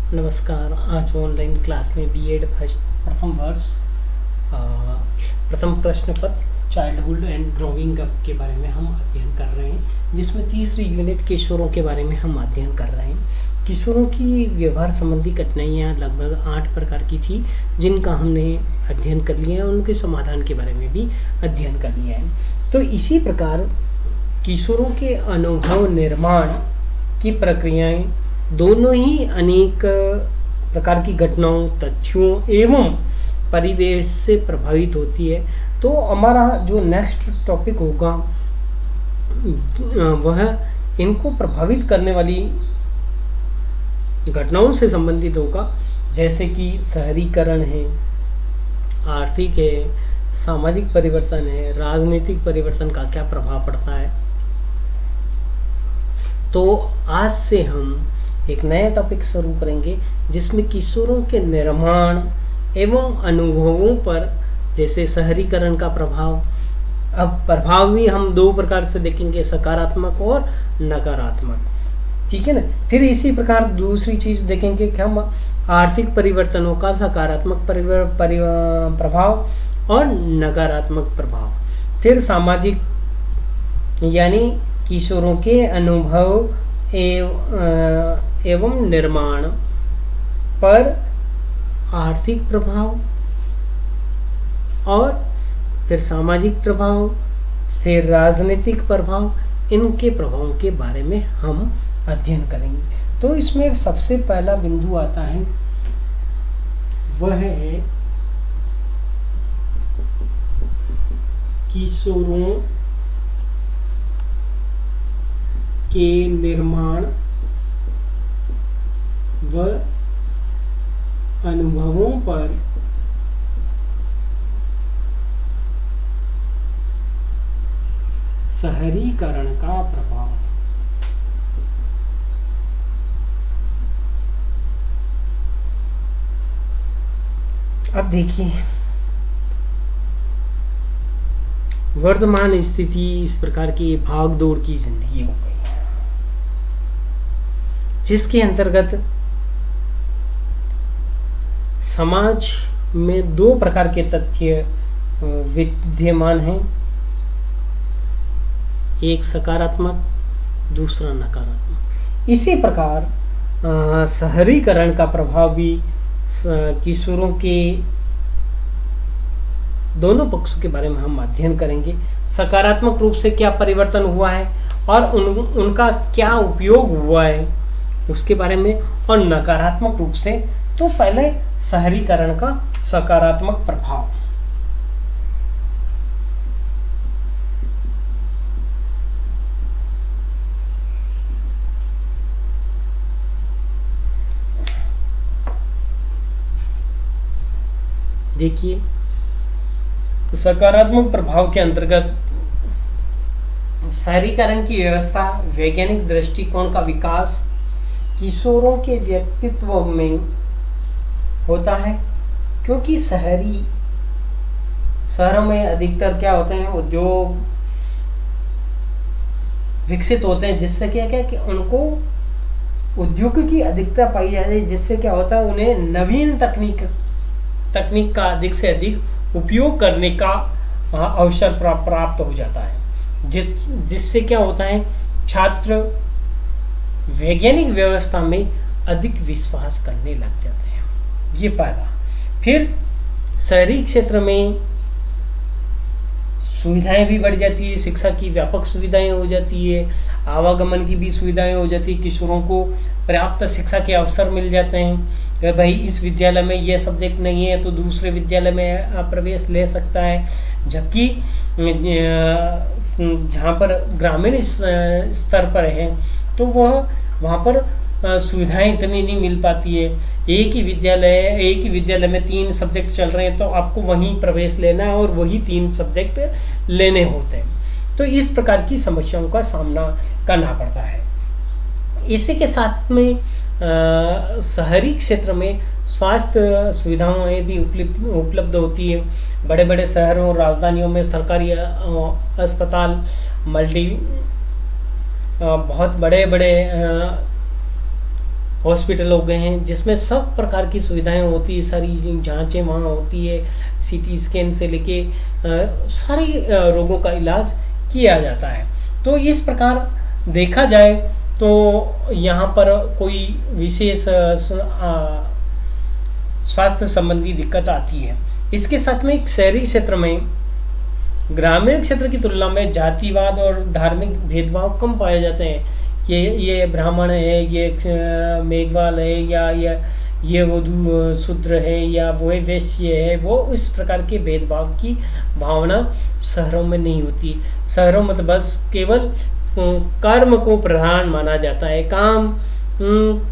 नमस्कार। आज online class में बीएड फर्स्ट प्रथम वर्ष प्रथम प्रश्न पत्र चाइल्डहुड एंड ग्रोइंग अप के बारे में हम अध्ययन कर रहे हैं, जिसमें तीसरी यूनिट किशोरों के बारे में हम अध्ययन कर रहे हैं। किशोरों की व्यवहार संबंधी कठिनाइयाँ लगभग 8 प्रकार की थी, जिनका हमने अध्ययन कर लिया है। उनके समाधान के बारे में भी अध्ययन कर लिया है। तो इसी प्रकार किशोरों के अनुभव निर्माण की प्रक्रियाएं दोनों ही अनेक प्रकार की घटनाओं, तथ्यों एवं परिवेश से प्रभावित होती है। तो हमारा जो नेक्स्ट टॉपिक होगा वह इनको प्रभावित करने वाली घटनाओं से संबंधित होगा, जैसे कि शहरीकरण है, आर्थिक है, सामाजिक परिवर्तन है, राजनीतिक परिवर्तन का क्या प्रभाव पड़ता है। तो आज से हम एक नया टॉपिक शुरू करेंगे, जिसमें किशोरों के निर्माण एवं अनुभवों पर, जैसे शहरीकरण का प्रभाव। अब प्रभाव भी हम 2 प्रकार से देखेंगे, सकारात्मक और नकारात्मक, ठीक है ना। फिर इसी प्रकार दूसरी चीज देखेंगे कि हम आर्थिक परिवर्तनों का सकारात्मक प्रभाव और नकारात्मक प्रभाव। फिर सामाजिक यानी किशोरों के अनुभव एवं निर्माण पर आर्थिक प्रभाव, और फिर सामाजिक प्रभाव, फिर राजनीतिक प्रभाव। इनके प्रभावों के बारे में हम अध्ययन करेंगे। तो इसमें सबसे पहला बिंदु आता है, वह है किशोरों के निर्माण व अनुभवों पर शहरीकरण का प्रभाव। अब देखिए, वर्तमान स्थिति इस प्रकार की भाग दौड़ की जिंदगी हो गई है, जिसके अंतर्गत समाज में 2 प्रकार के तथ्य विद्यमान हैं, एक सकारात्मक, दूसरा नकारात्मक। इसी प्रकार शहरीकरण का प्रभाव भी किशोरों के दोनों पक्षों के बारे में हम अध्ययन करेंगे। सकारात्मक रूप से क्या परिवर्तन हुआ है और उनका क्या उपयोग हुआ है उसके बारे में, और नकारात्मक रूप से तो पहले शहरीकरण का सकारात्मक प्रभाव। देखिए, सकारात्मक प्रभाव के अंतर्गत शहरीकरण की व्यवस्था, वैज्ञानिक दृष्टिकोण का विकास किशोरों के व्यक्तित्व में होता है, क्योंकि शहरों में अधिकतर क्या होते हैं, उद्योग विकसित होते हैं, जिससे क्या कि उनको उद्योग की अधिकता पाई जाती है, जिससे क्या होता है, उन्हें नवीन तकनीक का अधिक से अधिक उपयोग करने का अवसर प्राप्त हो जाता है, जिससे क्या होता है, छात्र वैज्ञानिक व्यवस्था में अधिक विश्वास करने लग जाते हैं। ये पहला। फिर शहरी क्षेत्र में सुविधाएं भी बढ़ जाती है, शिक्षा की व्यापक सुविधाएं हो जाती है, आवागमन की भी सुविधाएं हो जाती है, किशोरों को पर्याप्त शिक्षा के अवसर मिल जाते हैं। भाई इस विद्यालय में यह सब्जेक्ट नहीं है तो दूसरे विद्यालय में प्रवेश ले सकता है, जबकि जहाँ पर ग्रामीण स्तर पर है तो वहाँ पर सुविधाएं इतनी नहीं मिल पाती है। एक ही विद्यालय में 3 सब्जेक्ट चल रहे हैं तो आपको वहीं प्रवेश लेना है और वही 3 सब्जेक्ट लेने होते हैं। तो इस प्रकार की समस्याओं का सामना करना पड़ता है। इसी के साथ में शहरी क्षेत्र में स्वास्थ्य सुविधाएं भी उपलब्ध होती है। बड़े बड़े शहरों और राजधानियों में सरकारी अस्पताल, बहुत बड़े बड़े हॉस्पिटल हो गए हैं जिसमें सब प्रकार की सुविधाएं होती है, सारी जांचें वहाँ होती है, सीटी स्कैन से लेके सारे रोगों का इलाज किया जाता है। तो इस प्रकार देखा जाए तो यहाँ पर कोई विशेष स्वास्थ्य संबंधी दिक्कत आती है। इसके साथ में एक शहरी क्षेत्र में ग्रामीण क्षेत्र की तुलना में जातिवाद और धार्मिक भेदभाव कम पाए जाते हैं कि ये ब्राह्मण है, ये मेघवाल है, या ये वो शूद्र है, या वो वैश्य है। वो इस प्रकार के भेदभाव की भावना शहरों में नहीं होती। शहरों में तो बस केवल कर्म को प्रधान माना जाता है, काम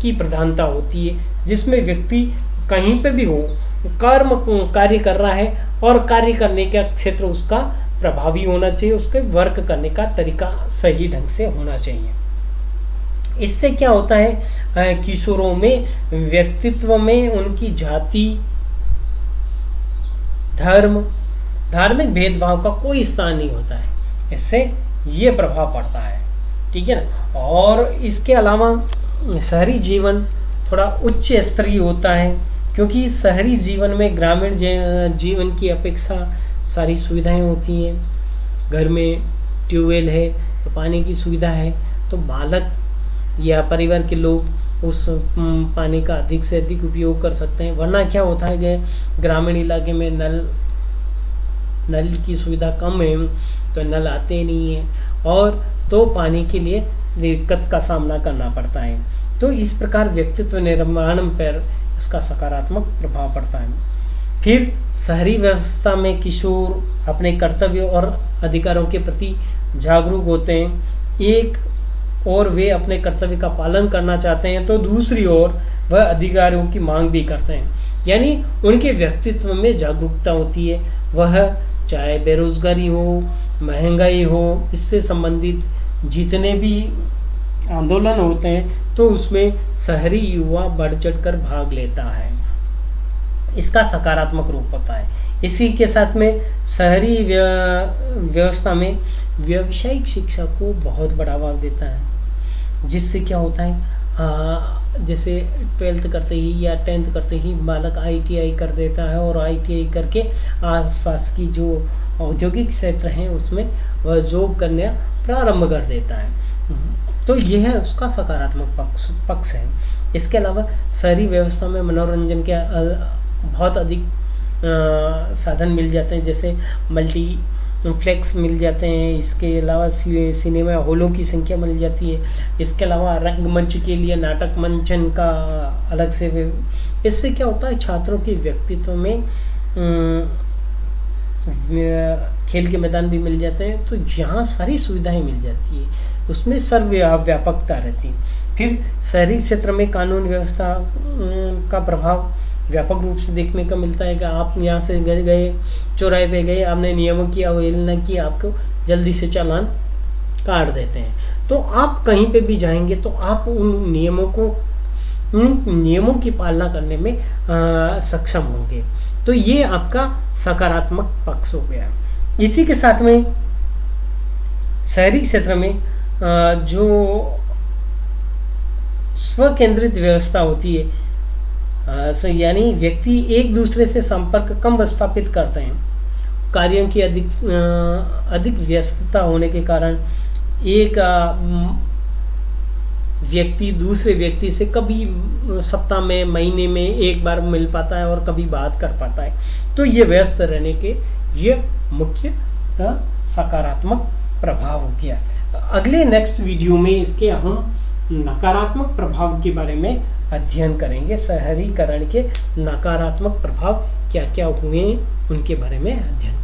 की प्रधानता होती है, जिसमें व्यक्ति कहीं पे भी हो कर्म कार्य कर रहा है और कार्य करने का क्षेत्र उसका प्रभावी होना चाहिए, उसके वर्क करने का तरीका सही ढंग से होना चाहिए। इससे क्या होता है, किशोरों में व्यक्तित्व में उनकी जाति, धर्म, धार्मिक भेदभाव का कोई स्थान नहीं होता है। इससे ये प्रभाव पड़ता है, ठीक है ना। और इसके अलावा शहरी जीवन थोड़ा उच्च स्तरीय होता है, क्योंकि शहरी जीवन में ग्रामीण जीवन की अपेक्षा सारी सुविधाएं होती हैं। घर में ट्यूबवेल है तो पानी की सुविधा है, तो बालक या परिवार के लोग उस पानी का अधिक से अधिक उपयोग कर सकते हैं। वरना क्या होता है कि ग्रामीण इलाके में नल की सुविधा कम है, तो नल आते नहीं हैं और तो पानी के लिए दिक्कत का सामना करना पड़ता है। तो इस प्रकार व्यक्तित्व निर्माण पर इसका सकारात्मक प्रभाव पड़ता है। फिर शहरी व्यवस्था में किशोर अपने कर्तव्य और अधिकारों के प्रति जागरूक होते हैं। एक और वे अपने कर्तव्य का पालन करना चाहते हैं, तो दूसरी ओर वह अधिकारों की मांग भी करते हैं। यानी उनके व्यक्तित्व में जागरूकता होती है। वह चाहे बेरोजगारी हो, महंगाई हो, इससे संबंधित जितने भी आंदोलन होते हैं तो उसमें शहरी युवा बढ़ चढ़ कर भाग लेता है। इसका सकारात्मक रूप होता है। इसी के साथ में शहरी व्यवस्था में व्यावसायिक शिक्षा को बहुत बढ़ावा देता है, जिससे क्या होता है, जैसे 12th करते ही या 10th करते ही बालक ITI कर देता है और ITI करके आसपास की जो औद्योगिक क्षेत्र हैं उसमें वह जॉब करना प्रारंभ कर देता है। तो यह है उसका सकारात्मक पक्ष है। इसके अलावा शहरी व्यवस्था में मनोरंजन के बहुत अधिक साधन मिल जाते हैं, जैसे मल्टीप्लेक्स मिल जाते हैं। इसके अलावा सिनेमा हॉलों की संख्या मिल जाती है। इसके अलावा रंगमंच के लिए नाटक मंचन का अलग से। इससे क्या होता है, छात्रों के व्यक्तित्व में खेल के मैदान भी मिल जाते हैं, तो यहाँ सारी सुविधाएं मिल जाती है, उसमें सर्वव्यापकता रहती है। फिर शहरी क्षेत्र में कानून व्यवस्था का प्रभाव व्यापक रूप से देखने का मिलता है कि आप यहाँ से गए चौराहे पे गए, आपने नियमों की अवहेलना की, आपको जल्दी से चालान काट देते हैं। तो आप कहीं पे भी जाएंगे तो आप उन नियमों की पालना करने में सक्षम होंगे। तो ये आपका सकारात्मक पक्ष हो गया। इसी के साथ में शहरी क्षेत्र में जो स्वकेंद्रित व्यवस्था होती है, यानी व्यक्ति एक दूसरे से संपर्क कम स्थापित करते हैं। कार्यों की अधिक व्यस्तता होने के कारण एक व्यक्ति दूसरे व्यक्ति से कभी सप्ताह में, महीने में एक बार मिल पाता है और कभी बात कर पाता है। तो ये व्यस्त रहने के ये मुख्यतः सकारात्मक प्रभाव हो गया। अगले नेक्स्ट वीडियो में इसके हम नकारात्मक प्रभाव के बारे में अध्ययन करेंगे। शहरीकरण के नकारात्मक प्रभाव क्या क्या हुए उनके बारे में अध्ययन